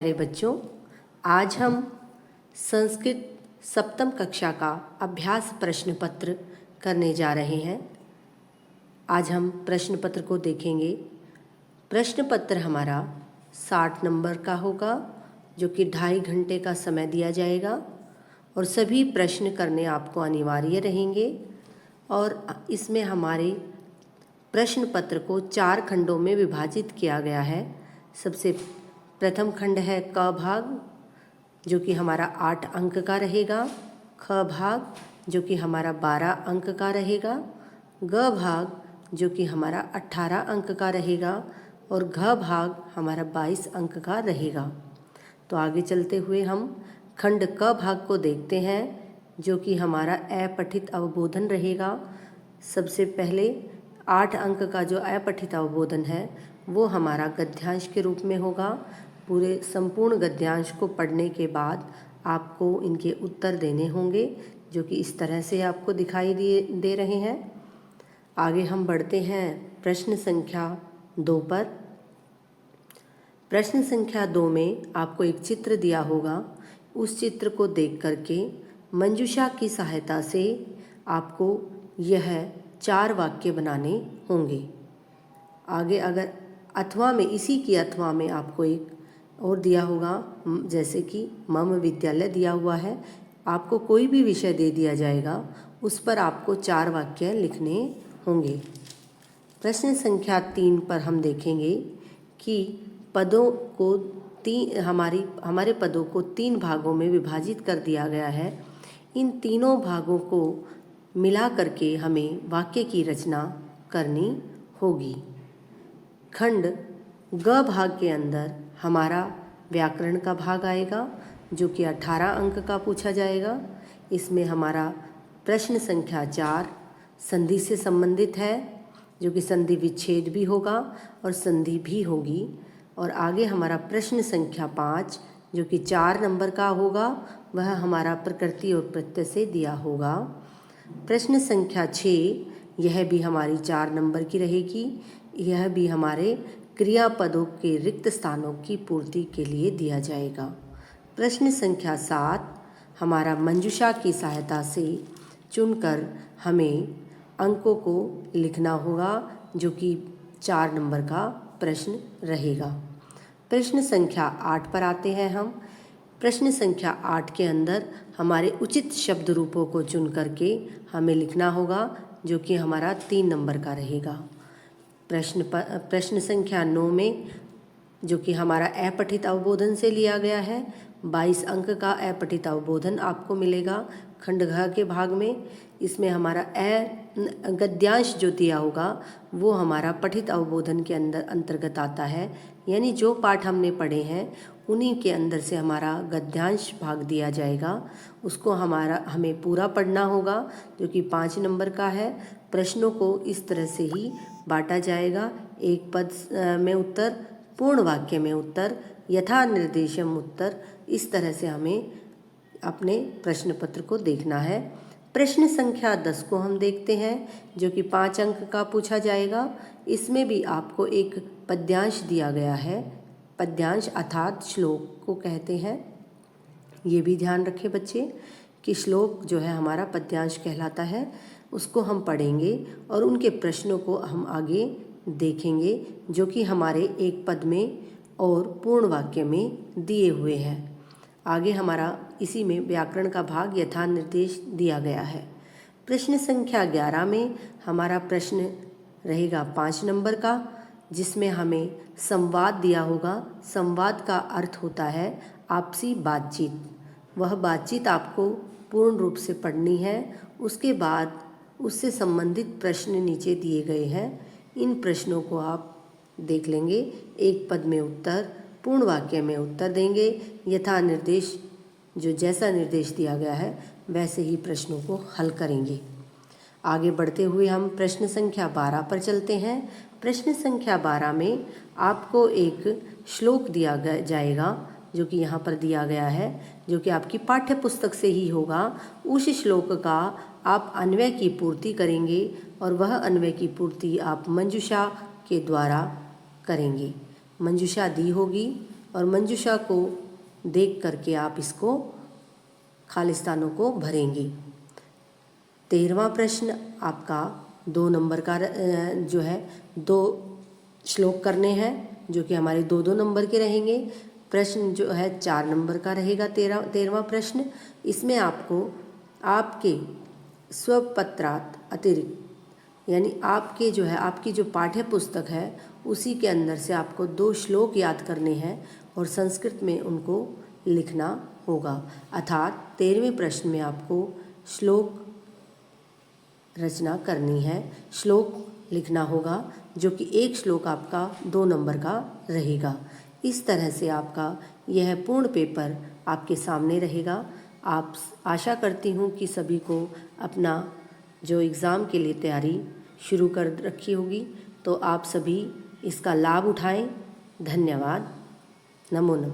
प्यारे बच्चों, आज हम संस्कृत सप्तम कक्षा का अभ्यास प्रश्न पत्र करने जा रहे हैं। आज हम प्रश्न पत्र को देखेंगे। प्रश्न पत्र हमारा 60 नंबर का होगा, जो कि 2.5 घंटे का समय दिया जाएगा और सभी प्रश्न करने आपको अनिवार्य रहेंगे। और इसमें हमारे प्रश्न पत्र को 4 खंडों में विभाजित किया गया है। सबसे प्रथम खंड है क भाग, जो कि हमारा 8 अंक का रहेगा। ख भाग, जो कि हमारा 12 अंक का रहेगा। ग भाग, जो कि हमारा 18 अंक का रहेगा। और घ भाग हमारा 22 अंक का रहेगा। तो आगे चलते हुए हम खंड क भाग को देखते हैं, जो कि हमारा अपठित अवबोधन रहेगा। सबसे पहले 8 अंक का जो अपठित अवबोधन है वो हमारा गद्यांश के रूप में होगा। पूरे संपूर्ण गद्यांश को पढ़ने के बाद आपको इनके उत्तर देने होंगे, जो कि इस तरह से आपको दिखाई दे रहे हैं। आगे हम बढ़ते हैं प्रश्न संख्या 2 पर। प्रश्न संख्या 2 में आपको एक चित्र दिया होगा। उस चित्र को देख करके मंजूषा की सहायता से आपको यह 4 वाक्य बनाने होंगे। आगे अगर अथवा में, इसी की अथवा में आपको एक और दिया होगा, जैसे कि मम विद्यालय दिया हुआ है। आपको कोई भी विषय दे दिया जाएगा, उस पर आपको 4 वाक्य लिखने होंगे। प्रश्न संख्या 3 पर हम देखेंगे कि पदों को हमारे पदों को 3 भागों में विभाजित कर दिया गया है। इन तीनों भागों को मिला करके हमें वाक्य की रचना करनी होगी। खंड ग भाग के अंदर हमारा व्याकरण का भाग आएगा, जो कि 18 अंक का पूछा जाएगा। इसमें हमारा प्रश्न संख्या 4 संधि से संबंधित है, जो कि संधि विच्छेद भी होगा और संधि भी होगी। और आगे हमारा प्रश्न संख्या 5, जो कि 4 नंबर का होगा, वह हमारा प्रकृति और प्रत्यय से दिया होगा। प्रश्न संख्या 6, यह भी हमारी 4 नंबर की रहेगी। यह भी हमारे क्रियापदों के रिक्त स्थानों की पूर्ति के लिए दिया जाएगा। प्रश्न संख्या 7 हमारा मंजूषा की सहायता से चुनकर हमें अंकों को लिखना होगा, जो कि 4 नंबर का प्रश्न रहेगा। प्रश्न संख्या 8 पर आते हैं हम। प्रश्न संख्या 8 के अंदर हमारे उचित शब्द रूपों को चुन करके हमें लिखना होगा, जो कि हमारा 3 नंबर का रहेगा। प्रश्न संख्या 9 में, जो कि हमारा अपठित अवबोधन से लिया गया है, 22 अंक का अपठित अवबोधन आपको मिलेगा खंड घ के भाग में। इसमें हमारा गद्यांश जो दिया होगा वो हमारा पठित अवबोधन के अंतर्गत आता है। यानी जो पाठ हमने पढ़े हैं उन्हीं के अंदर से हमारा गद्यांश भाग दिया जाएगा। उसको हमें पूरा पढ़ना होगा, जो कि 5 नंबर का है। प्रश्नों को इस तरह से ही बांटा जाएगा: एक पद में उत्तर, पूर्ण वाक्य में उत्तर, यथा निर्देशम उत्तर। इस तरह से हमें अपने प्रश्न पत्र को देखना है। प्रश्न संख्या 10 को हम देखते हैं, जो कि 5 अंक का पूछा जाएगा। इसमें भी आपको एक पद्यांश दिया गया है। पद्यांश अर्थात श्लोक को कहते हैं। ये भी ध्यान रखें बच्चे कि श्लोक जो है हमारा पद्यांश कहलाता है। उसको हम पढ़ेंगे और उनके प्रश्नों को हम आगे देखेंगे, जो कि हमारे एक पद में और पूर्ण वाक्य में दिए हुए हैं। आगे हमारा इसी में व्याकरण का भाग यथा निर्देश दिया गया है। प्रश्न संख्या 11 में हमारा प्रश्न रहेगा 5 नंबर का, जिसमें हमें संवाद दिया होगा। संवाद का अर्थ होता है आपसी बातचीत। वह बातचीत आपको पूर्ण रूप से पढ़नी है। उसके बाद उससे संबंधित प्रश्न नीचे दिए गए हैं। इन प्रश्नों को आप देख लेंगे। एक पद में उत्तर, पूर्ण वाक्य में उत्तर देंगे। यथा निर्देश, जो जैसा निर्देश दिया गया है वैसे ही प्रश्नों को हल करेंगे। आगे बढ़ते हुए हम प्रश्न संख्या 12 पर चलते हैं। प्रश्न संख्या 12 में आपको एक श्लोक दिया जाएगा, जो कि यहाँ पर दिया गया है, जो कि आपकी पाठ्य पुस्तक से ही होगा। उस श्लोक का आप अन्वय की पूर्ति करेंगे और वह अन्वय की पूर्ति आप मंजूषा के द्वारा करेंगे। मंजूषा दी होगी और मंजूषा को देख करके आप इसको खाली स्थानों को भरेंगे। 13वां प्रश्न आपका 2 नंबर का जो है 2 श्लोक करने हैं, जो कि हमारे 2-2 नंबर के रहेंगे। प्रश्न जो है 4 नंबर का रहेगा 13वां प्रश्न। इसमें आपको आपके स्वपत्रात अतिरिक्त, यानी आपके जो है आपकी जो पाठ्य पुस्तक है उसी के अंदर से आपको 2 श्लोक याद करने हैं और संस्कृत में उनको लिखना होगा। अर्थात 13वें प्रश्न में आपको श्लोक रचना करनी है, श्लोक लिखना होगा, जो कि एक श्लोक आपका 2 नंबर का रहेगा। इस तरह से आपका यह पूर्ण पेपर आपके सामने रहेगा। आप आशा करती हूँ कि सभी को अपना जो एग्ज़ाम के लिए तैयारी शुरू कर रखी होगी, तो आप सभी इसका लाभ उठाएं। धन्यवाद। नमो नमः।